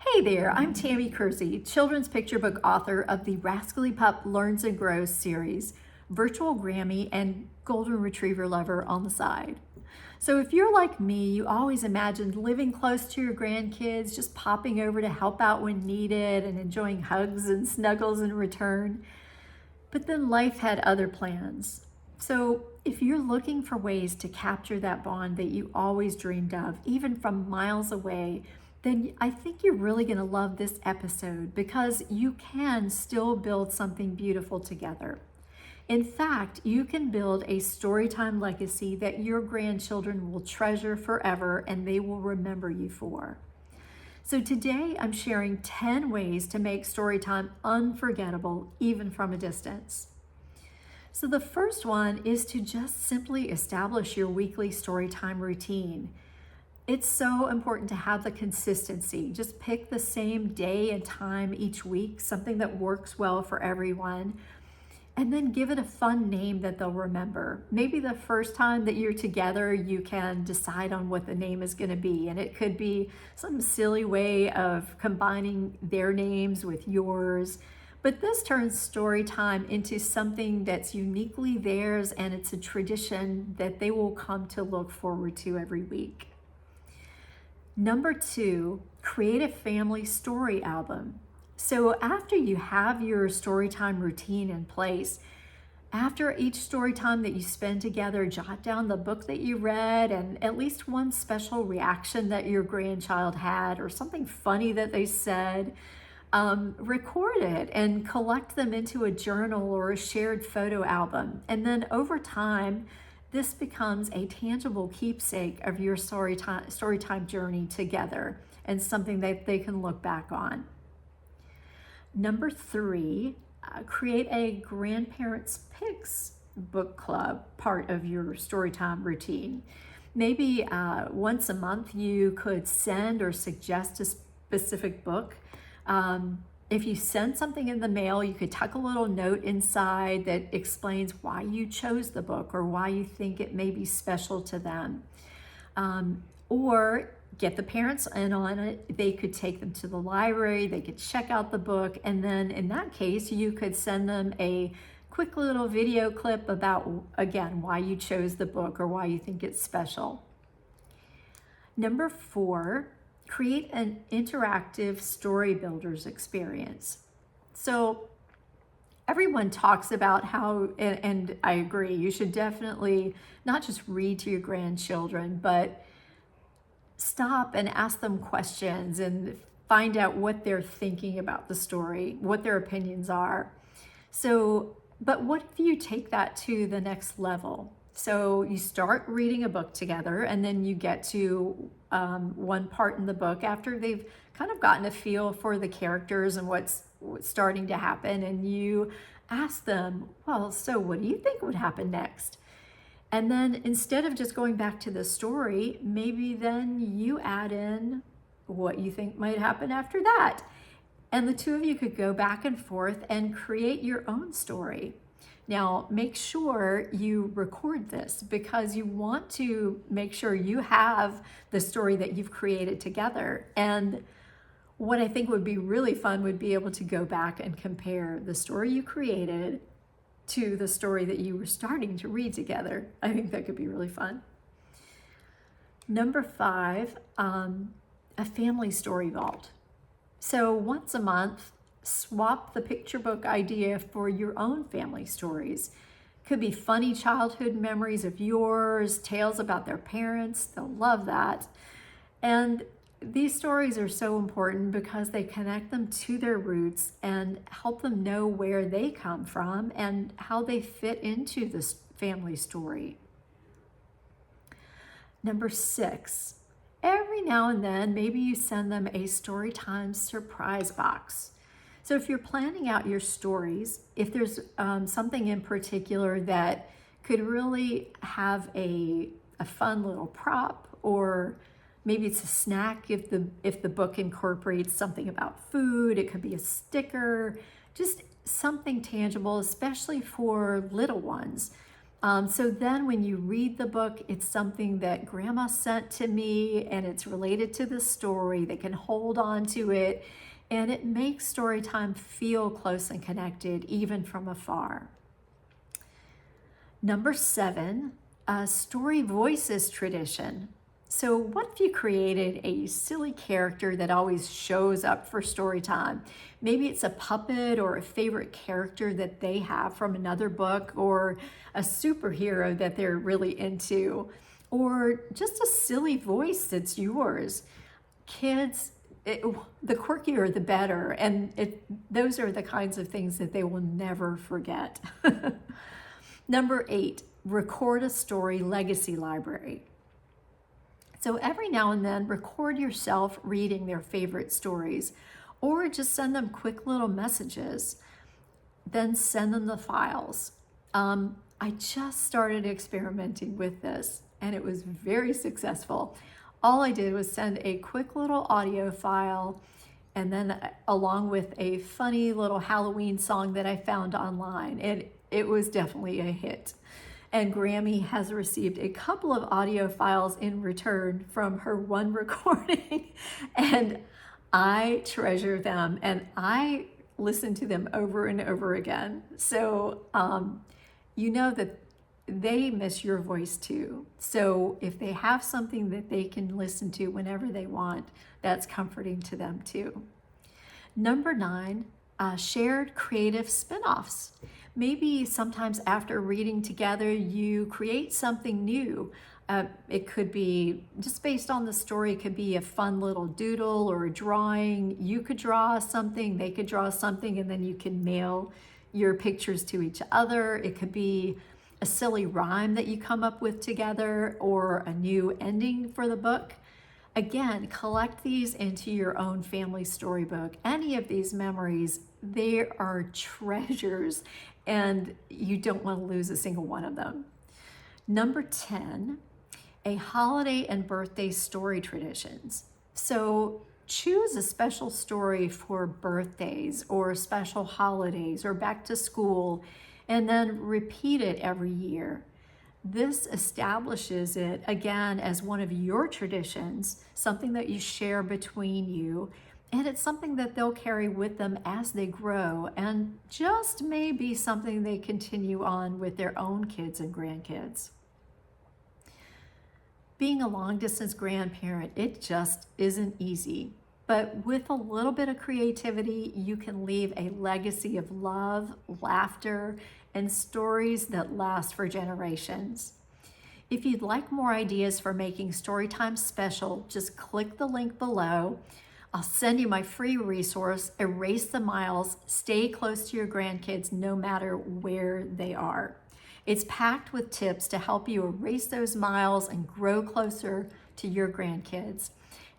Hey there, I'm Tammy Kersey, children's picture book author of the Rascally Pup Learns and Grows series, virtual Grammy and Golden Retriever lover on the side. So if you're like me, you always imagined living close to your grandkids, just popping over to help out when needed and enjoying hugs and snuggles in return. But then life had other plans. So if you're looking for ways to capture that bond that you always dreamed of, even from miles away, then I think you're really going to love this episode because you can still build something beautiful together. In fact, you can build a storytime legacy that your grandchildren will treasure forever and they will remember you for. So today I'm sharing 10 ways to make storytime unforgettable, even from a distance. So the first one is to just simply establish your weekly storytime routine. It's so important to have the consistency. Just pick the same day and time each week, something that works well for everyone, and then give it a fun name that they'll remember. Maybe the first time that you're together, you can decide on what the name is going to be, and it could be some silly way of combining their names with yours. But this turns story time into something that's uniquely theirs, and it's a tradition that they will come to look forward to every week. Number 2, create a family story album. So after you have your storytime routine in place, after each story time that you spend together, jot down the book that you read and at least one special reaction that your grandchild had or something funny that they said. Record it and collect them into a journal or a shared photo album. And then over time, this becomes a tangible keepsake of your storytime journey together and something that they can look back on. Number 3, create a grandparents picks book club part of your storytime routine. Maybe once a month you could send or suggest a specific book. If you send something in the mail, you could tuck a little note inside that explains why you chose the book or why you think it may be special to them. Or get the parents in on it. They could take them to the library, they could check out the book, and then in that case, you could send them a quick little video clip about, again, why you chose the book or why you think it's special. Number 4, create an interactive story builders experience. So everyone talks about how, and I agree, you should definitely not just read to your grandchildren, but stop and ask them questions and find out what they're thinking about the story, what their opinions are. So, but what if you take that to the next level? So you start reading a book together and then you get to one part in the book after they've kind of gotten a feel for the characters and what's starting to happen, and you ask them, well, so what do you think would happen next? And then instead of just going back to the story, maybe then you add in what you think might happen after that. And the two of you could go back and forth and create your own story. Now, make sure you record this because you want to make sure you have the story that you've created together. And what I think would be really fun would be able to go back and compare the story you created to the story that you were starting to read together. I think that could be really fun. Number 5, a family story vault. So once a month, swap the picture book idea for your own family stories. Could be funny childhood memories of yours, tales about their parents. They'll love that. And these stories are so important because they connect them to their roots and help them know where they come from and how they fit into this family story. Number 6, every now and then, maybe you send them a Storytime surprise box. So if you're planning out your stories, if there's something in particular that could really have a fun little prop, or maybe it's a snack if the book incorporates something about food, it could be a sticker, just something tangible, especially for little ones. So then when you read the book, it's something that Grandma sent to me and it's related to the story. They can hold on to it and it makes story time feel close and connected even from afar. Number 7, story voices tradition. So what if you created a silly character that always shows up for story time? Maybe it's a puppet or a favorite character that they have from another book, or a superhero that they're really into, or just a silly voice that's yours. Kids, the quirkier the better, and those are the kinds of things that they will never forget. Number 8, record a story legacy library. So every now and then, record yourself reading their favorite stories, or just send them quick little messages. Then send them the files. I just started experimenting with this, and it was very successful. All I did was send a quick little audio file, and then along with a funny little Halloween song that I found online, and it was definitely a hit. And Grammy has received a couple of audio files in return from her one recording, and I treasure them and I listen to them over and over again. So you know that they miss your voice too. So if they have something that they can listen to whenever they want, that's comforting to them too. Number 9, shared creative spin-offs. Maybe sometimes after reading together, you create something new. It could be just based on the story. It could be a fun little doodle or a drawing. You could draw something, they could draw something, and then you can mail your pictures to each other. It could be a silly rhyme that you come up with together, or a new ending for the book. Again, collect these into your own family storybook. Any of these memories, they are treasures, and you don't want to lose a single one of them. Number 10, a holiday and birthday story traditions. So choose a special story for birthdays or special holidays or back to school, and then repeat it every year. This establishes it again as one of your traditions, something that you share between you, and it's something that they'll carry with them as they grow, and just may be something they continue on with their own kids and grandkids. Being a long-distance grandparent, it just isn't easy. But with a little bit of creativity, you can leave a legacy of love, laughter, and stories that last for generations. If you'd like more ideas for making Storytime special, just click the link below. I'll send you my free resource, Erase the Miles, Stay Close to Your Grandkids no matter where they are. It's packed with tips to help you erase those miles and grow closer to your grandkids.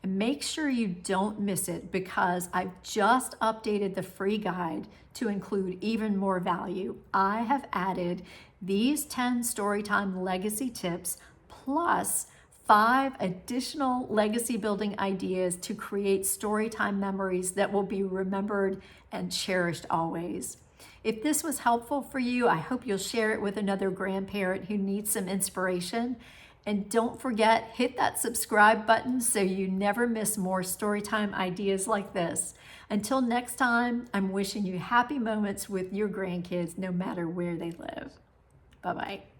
And make sure you don't miss it, because I've just updated the free guide to include even more value. I have added these 10 Storytime legacy tips plus 5 additional legacy building ideas to create Storytime memories that will be remembered and cherished always. If this was helpful for you, I hope you'll share it with another grandparent who needs some inspiration. And don't forget, hit that subscribe button so you never miss more Storytime ideas like this. Until next time, I'm wishing you happy moments with your grandkids no matter where they live. Bye-bye.